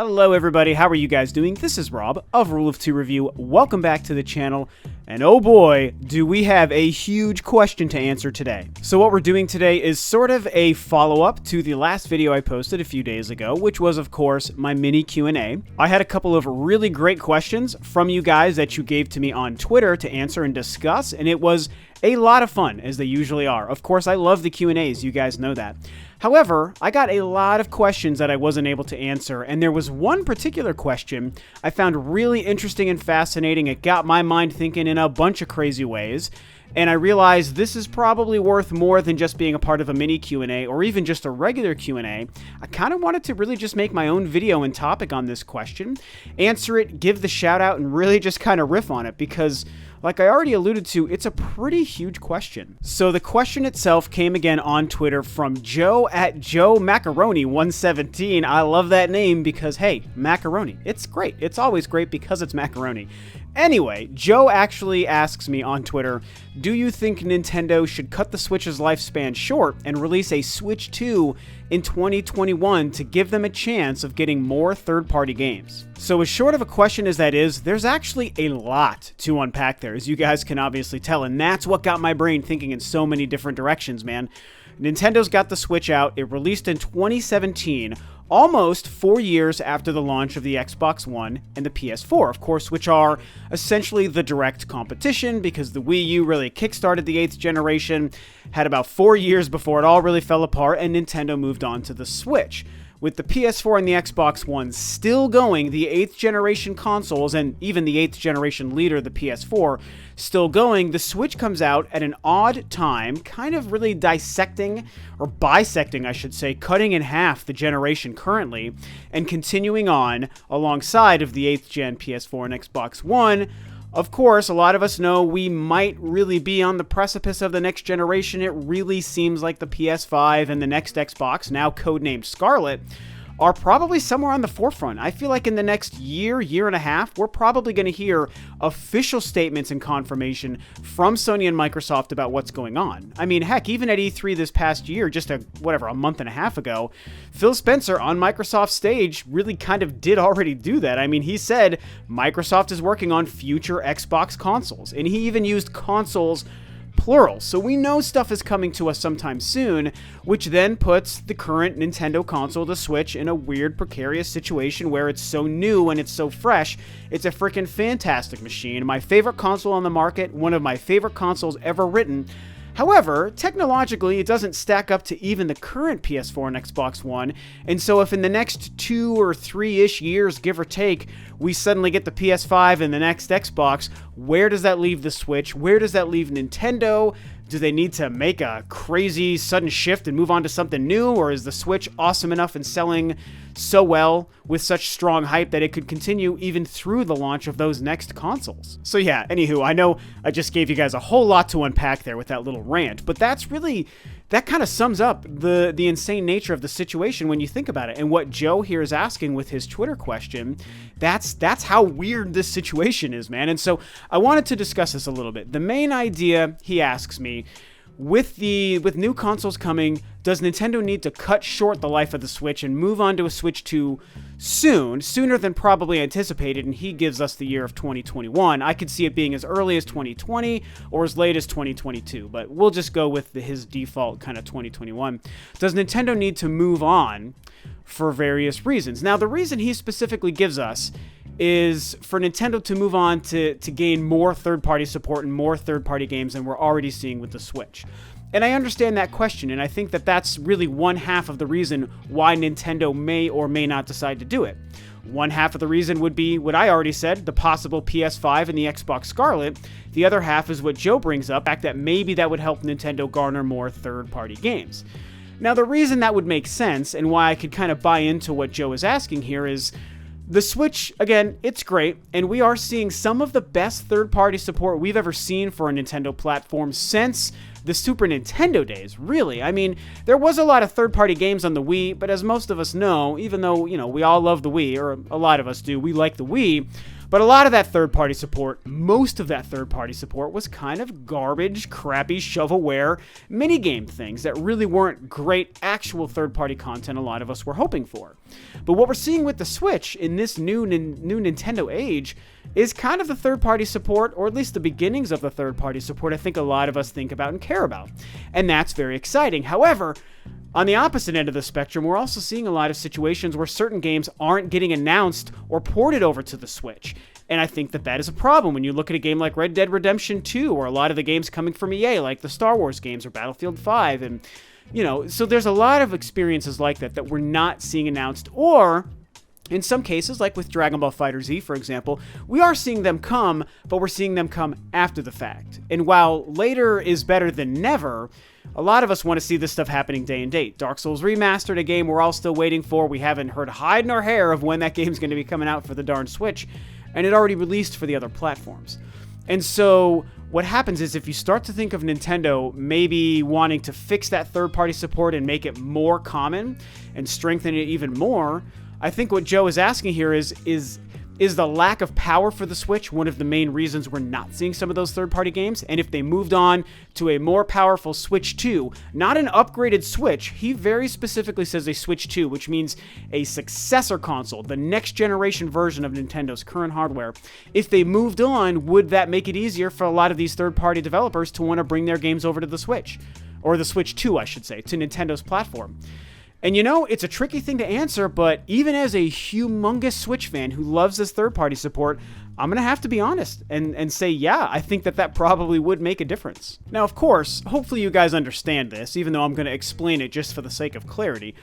Hello everybody, how are you guys doing? This is Rob of Rule of Two Review. Welcome back to the channel, and oh boy, do we have a huge question to answer today. So what we're doing today is sort of a follow-up to the last video I posted a few days ago, which was of course my mini Q&A. I had a couple of really great questions from you guys that you gave to me on Twitter to answer and discuss, and it was a lot of fun, as they usually are. Of course, I love the Q&As, you guys know that. However, I got a lot of questions that I wasn't able to answer, and there was one particular question I found really interesting and fascinating. It got my mind thinking in a bunch of crazy ways, and I realized this is probably worth more than just being a part of a mini Q&A or even just a regular Q&A. I kind of wanted to really just make my own video and topic on this question, answer it, give the shout out, and really just kind of riff on it because, like I already alluded to, it's a pretty huge question. So the question itself came again on Twitter from Joe at Joe Macaroni 117. I love that name because, hey, macaroni. It's great. It's always great because it's macaroni. Anyway, Joe actually asks me on Twitter, do you think Nintendo should cut the Switch's lifespan short and release a Switch 2 in 2021 to give them a chance of getting more third-party games? So as short of a question as that is, there's actually a lot to unpack there, as you guys can obviously tell, and that's what got my brain thinking in so many different directions, man. Nintendo's got the Switch out. It released in 2017, almost 4 years after the launch of the Xbox One and the PS4, of course, which are essentially the direct competition because the Wii U really kickstarted the 8th generation, had about 4 years before it all really fell apart, and Nintendo moved on to the Switch. With the PS4 and the Xbox One still going, the 8th generation consoles, and even the 8th generation leader, the PS4, still going, the Switch comes out at an odd time, kind of really dissecting, or bisecting, I should say, cutting in half the generation currently, and continuing on alongside of the 8th gen PS4 and Xbox One. Of course, a lot of us know we might really be on the precipice of the next generation. It really seems like the PS5 and the next Xbox, now codenamed Scarlett, are probably somewhere on the forefront. I feel like in the next year and a half, we're probably going to hear official statements and confirmation from Sony and Microsoft about what's going on. I mean, heck, even at E3 this past year, just a month and a half ago, Phil Spencer on Microsoft's stage really kind of did already do that. I mean, he said Microsoft is working on future Xbox consoles, and he even used consoles plural, so we know stuff is coming to us sometime soon, which then puts the current Nintendo console, the Switch, in a weird, precarious situation where it's so new and it's so fresh. It's a freaking fantastic machine. My favorite console on the market, one of my favorite consoles ever written. However, technologically, it doesn't stack up to even the current PS4 and Xbox One, and so if in the next 2 or 3-ish years, give or take, we suddenly get the PS5 and the next Xbox, where does that leave the Switch? Where does that leave Nintendo? Do they need to make a crazy sudden shift and move on to something new, or is the Switch awesome enough and selling so well with such strong hype that it could continue even through the launch of those next consoles? So yeah, anywho, I know I just gave you guys a whole lot to unpack there with that little rant, but that's really, that kind of sums up the insane nature of the situation when you think about it. And what Joe here is asking with his Twitter question, that's how weird this situation is, man. And so I wanted to discuss this a little bit. The main idea, he asks me, with new consoles coming, does Nintendo need to cut short the life of the Switch and move on to a Switch 2 sooner than probably anticipated? And he gives us the year of 2021. I could see it being as early as 2020 or as late as 2022, but we'll just go with his default kind of 2021. Does Nintendo need to move on for various reasons? Now, the reason he specifically gives us is for Nintendo to move on to gain more third-party support and more third-party games than we're already seeing with the Switch. And I understand that question, and I think that that's really one half of the reason why Nintendo may or may not decide to do it. One half of the reason would be what I already said, the possible PS5 and the Xbox Scarlett. The other half is what Joe brings up, the fact that maybe that would help Nintendo garner more third-party games. Now, the reason that would make sense, and why I could kind of buy into what Joe is asking here, is the Switch, again, it's great, and we are seeing some of the best third-party support we've ever seen for a Nintendo platform since the Super Nintendo days, really. I mean, there was a lot of third-party games on the Wii, but as most of us know, even though, we all love the Wii, or a lot of us do, we like the Wii, but a lot of that third-party support, most of that third-party support was kind of garbage, crappy, shovelware, minigame things that really weren't great actual third-party content a lot of us were hoping for. But what we're seeing with the Switch in this new Nintendo age is kind of the third-party support, or at least the beginnings of the third-party support I think a lot of us think about and care about. And that's very exciting. However, on the opposite end of the spectrum, we're also seeing a lot of situations where certain games aren't getting announced or ported over to the Switch. And I think that is a problem when you look at a game like Red Dead Redemption 2, or a lot of the games coming from EA, like the Star Wars games or Battlefield 5. And, so there's a lot of experiences like that we're not seeing announced, or in some cases, like with Dragon Ball FighterZ, for example, we are seeing them come, but we're seeing them come after the fact. And while later is better than never, a lot of us want to see this stuff happening day and date. Dark Souls Remastered, a game we're all still waiting for. We haven't heard hide nor hair of when that game's going to be coming out for the darn Switch, and it already released for the other platforms. And so what happens is if you start to think of Nintendo maybe wanting to fix that third-party support and make it more common and strengthen it even more, I think what Joe is asking here is the lack of power for the Switch one of the main reasons we're not seeing some of those third-party games? And if they moved on to a more powerful Switch 2, not an upgraded Switch, he very specifically says a Switch 2, which means a successor console, the next generation version of Nintendo's current hardware. If they moved on, would that make it easier for a lot of these third-party developers to want to bring their games over to the Switch? Or the Switch 2, I should say, to Nintendo's platform. And it's a tricky thing to answer, but even as a humongous Switch fan who loves this third-party support, I'm going to have to be honest and say, yeah, I think that probably would make a difference. Now, of course, hopefully you guys understand this, even though I'm going to explain it just for the sake of clarity.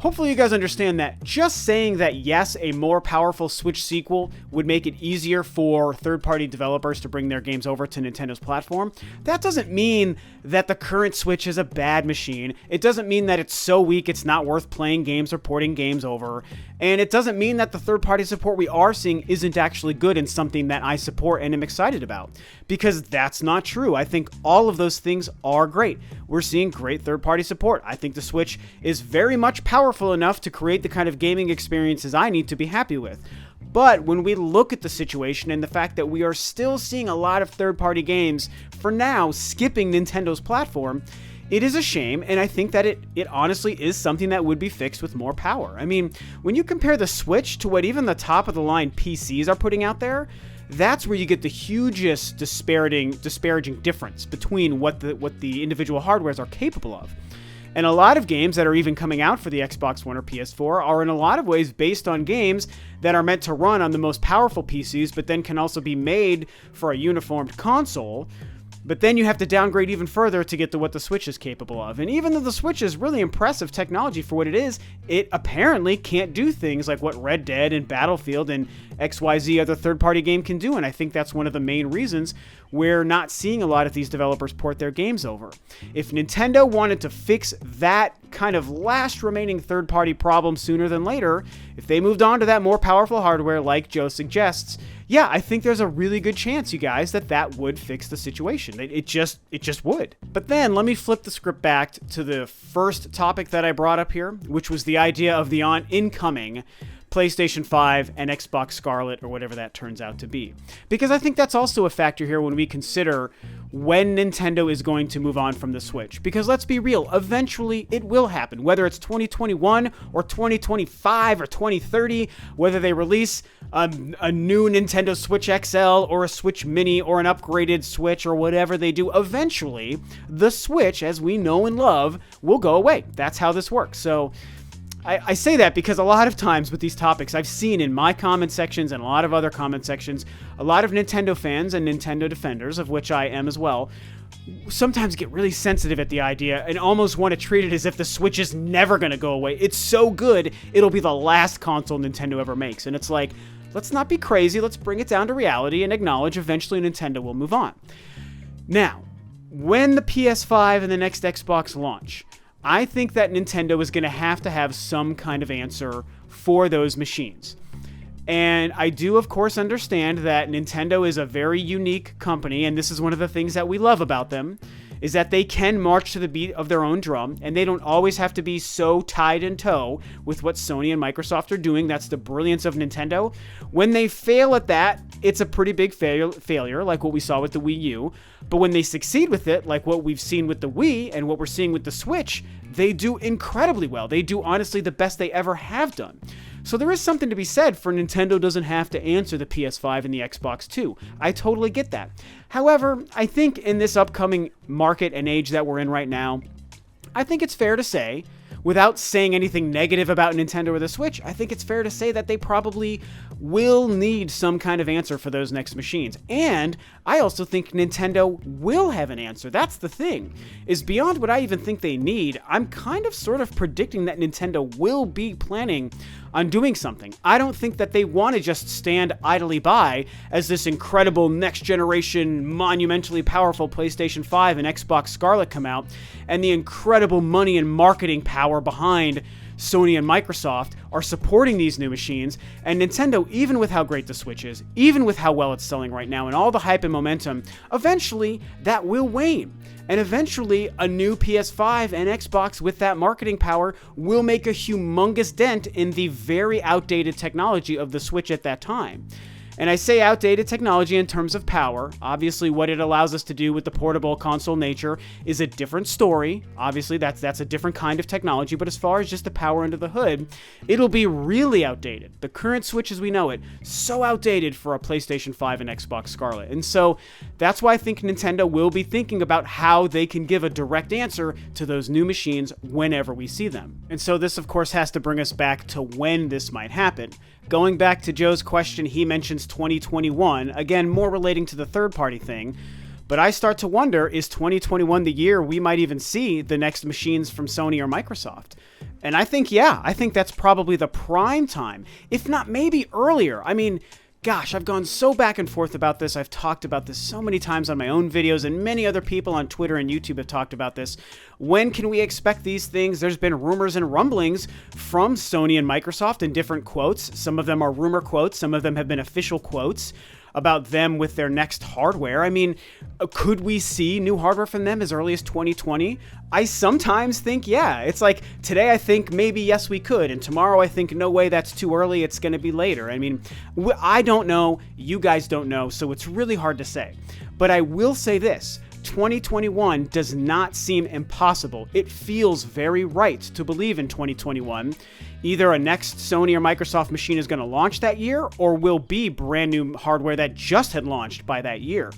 Hopefully you guys understand that just saying that yes, a more powerful Switch sequel would make it easier for third-party developers to bring their games over to Nintendo's platform, that doesn't mean that the current Switch is a bad machine. It doesn't mean that it's so weak it's not worth playing games or porting games over. And it doesn't mean that the third-party support we are seeing isn't actually good and something that I support and am excited about. Because that's not true. I think all of those things are great. We're seeing great third-party support. I think the Switch is very much powerful enough to create the kind of gaming experiences I need to be happy with. But when we look at the situation and the fact that we are still seeing a lot of third-party games, for now, skipping Nintendo's platform, it is a shame, and I think that it honestly is something that would be fixed with more power. I mean, when you compare the Switch to what even the top-of-the-line PCs are putting out there, that's where you get the hugest disparaging difference between what the individual hardwares are capable of. And a lot of games that are even coming out for the Xbox One or PS4 are in a lot of ways based on games that are meant to run on the most powerful PCs, but then can also be made for a uniformed console. But then you have to downgrade even further to get to what the Switch is capable of. And even though the Switch is really impressive technology for what it is, it apparently can't do things like what Red Dead and Battlefield and XYZ other third-party game can do. And I think that's one of the main reasons we're not seeing a lot of these developers port their games over. If Nintendo wanted to fix that kind of last remaining third-party problem sooner than later, if they moved on to that more powerful hardware like Joe suggests, yeah, I think there's a really good chance, you guys, that would fix the situation. It just would. But then let me flip the script back to the first topic that I brought up here, which was the idea of the incoming PlayStation 5 and Xbox Scarlett, or whatever that turns out to be. Because I think that's also a factor here when we consider when Nintendo is going to move on from the Switch. Because let's be real, eventually it will happen. Whether it's 2021 or 2025 or 2030, whether they release a new Nintendo Switch XL or a Switch Mini or an upgraded Switch or whatever they do, eventually the Switch, as we know and love, will go away. That's how this works. So I say that because a lot of times with these topics, I've seen in my comment sections and a lot of other comment sections, a lot of Nintendo fans and Nintendo defenders, of which I am as well, sometimes get really sensitive at the idea and almost want to treat it as if the Switch is never going to go away. It's so good, it'll be the last console Nintendo ever makes. And it's like, let's not be crazy, let's bring it down to reality and acknowledge eventually Nintendo will move on. Now, when the PS5 and the next Xbox launch, I think that Nintendo is going to have some kind of answer for those machines. And I do, of course, understand that Nintendo is a very unique company, and this is one of the things that we love about them, is that they can march to the beat of their own drum, and they don't always have to be so tied in tow with what Sony and Microsoft are doing. That's the brilliance of Nintendo. When they fail at that, it's a pretty big failure, like what we saw with the Wii U. But when they succeed with it, like what we've seen with the Wii and what we're seeing with the Switch, they do incredibly well. They do, honestly, the best they ever have done. So there is something to be said for Nintendo doesn't have to answer the PS5 and the Xbox 2. I totally get that. However, I think in this upcoming market and age that we're in right now, I think it's fair to say, without saying anything negative about Nintendo or the Switch, I think it's fair to say that they probably will need some kind of answer for those next machines. And I also think Nintendo will have an answer. That's the thing, is beyond what I even think they need, I'm kind of sort of predicting that Nintendo will be planning on doing something. I don't think that they want to just stand idly by as this incredible next generation, monumentally powerful PlayStation 5 and Xbox Scarlett come out, and the incredible money and marketing power behind Sony and Microsoft are supporting these new machines, and Nintendo, even with how great the Switch is, even with how well it's selling right now, and all the hype and momentum, eventually that will wane. And eventually, a new PS5 and Xbox with that marketing power will make a humongous dent in the very outdated technology of the Switch at that time. And I say outdated technology in terms of power. Obviously, what it allows us to do with the portable console nature is a different story. Obviously, that's a different kind of technology. But as far as just the power under the hood, it'll be really outdated. The current Switch as we know it, so outdated for a PlayStation 5 and Xbox Scarlett. And so that's why I think Nintendo will be thinking about how they can give a direct answer to those new machines whenever we see them. And so this, of course, has to bring us back to when this might happen. Going back to Joe's question, he mentions 2021, again, more relating to the third-party thing, but I start to wonder, is 2021 the year we might even see the next machines from Sony or Microsoft? And I think, yeah, I think that's probably the prime time, if not maybe earlier. I mean, gosh, I've gone so back and forth about this. I've talked about this so many times on my own videos, and many other people on Twitter and YouTube have talked about this. When can we expect these things? There's been rumors and rumblings from Sony and Microsoft in different quotes. Some of them are rumor quotes. Some of them have been official quotes about them with their next hardware. I mean, could we see new hardware from them as early as 2020? I sometimes think, yeah. It's like, today I think maybe yes we could, and tomorrow I think no way, that's too early, it's going to be later. I mean, I don't know, you guys don't know, so it's really hard to say. But I will say this, 2021 does not seem impossible. It feels very right to believe in 2021. Either a next Sony or Microsoft machine is going to launch that year, or will be brand new hardware that just had launched by that year.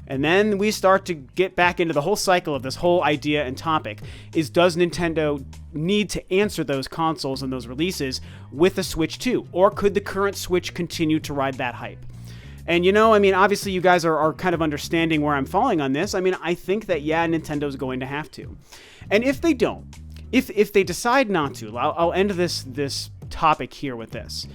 And then we start to get back into the whole cycle of this whole idea and topic, is does Nintendo need to answer those consoles and those releases with a Switch 2? Or could the current Switch continue to ride that hype? And you know, I mean, obviously you guys are kind of understanding where I'm falling on this. I mean, I think that, yeah, Nintendo's going to have to. And if they don't, if they decide not to, I'll end this topic here with this.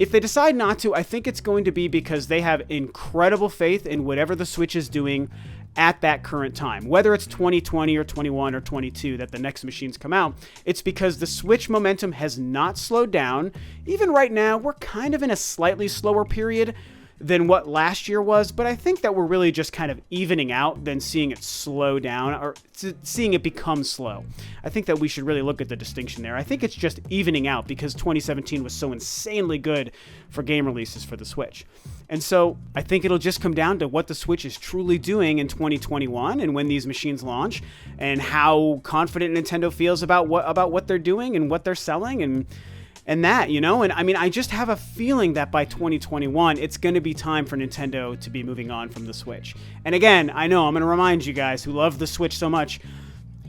If they decide not to, I think it's going to be because they have incredible faith in whatever the Switch is doing at that current time. Whether it's 2020 or 21 or 22 that the next machines come out, it's because the Switch momentum has not slowed down. Even right now, we're kind of in a slightly slower period than what last year was, but I think that we're really just kind of evening out than seeing it slow down or seeing it become slow. I think that we should really look at the distinction there. I think it's just evening out because 2017 was so insanely good for game releases for the Switch. And so I think it'll just come down to what the Switch is truly doing in 2021 and when these machines launch, and how confident Nintendo feels about what they're doing and what they're selling, and that, you know. And I mean, I just have a feeling that by 2021, it's going to be time for Nintendo to be moving on from the Switch. And again, I know I'm going to remind you guys who love the Switch so much,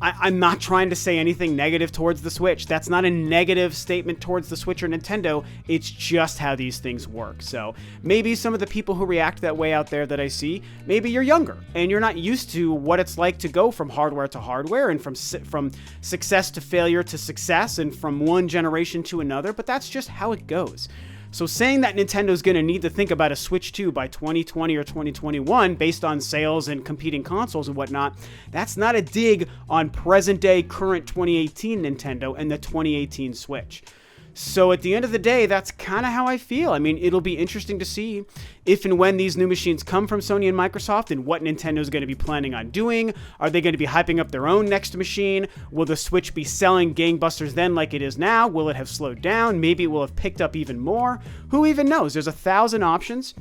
I'm not trying to say anything negative towards the Switch. That's not a negative statement towards the Switch or Nintendo. It's just how these things work. So maybe some of the people who react that way out there that I see, maybe you're younger and you're not used to what it's like to go from hardware to hardware and from success to failure to success and from one generation to another, but that's just how it goes. So saying that Nintendo's going to need to think about a Switch 2 by 2020 or 2021 based on sales and competing consoles and whatnot, that's not a dig on present-day, current 2018 Nintendo and the 2018 Switch. So at the end of the day, that's kind of how I feel. I mean, it'll be interesting to see if and when these new machines come from Sony and Microsoft and what Nintendo's going to be planning on doing. Are they going to be hyping up their own next machine? Will the Switch be selling gangbusters then like it is now? Will it have slowed down? Maybe it will have picked up even more. Who even knows? There's 1,000 options.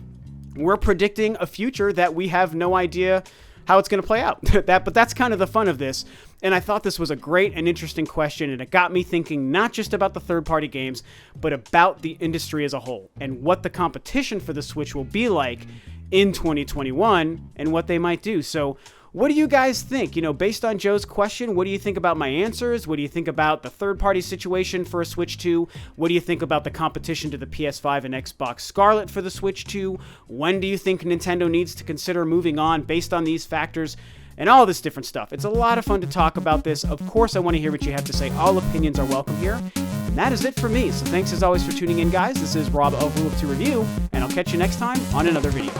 We're predicting a future that we have no idea how it's going to play out. But that's kind of the fun of this. And I thought this was a great and interesting question, and it got me thinking not just about the third-party games, but about the industry as a whole, and what the competition for the Switch will be like in 2021, and what they might do. So what do you guys think? You know, based on Joe's question, what do you think about my answers? What do you think about the third-party situation for a Switch 2? What do you think about the competition to the PS5 and Xbox Scarlett for the Switch 2? When do you think Nintendo needs to consider moving on based on these factors? And all this different stuff. It's a lot of fun to talk about this. Of course, I want to hear what you have to say. All opinions are welcome here. And that is it for me. So thanks as always for tuning in, guys. This is Rob of Ro2R Review, and I'll catch you next time on another video.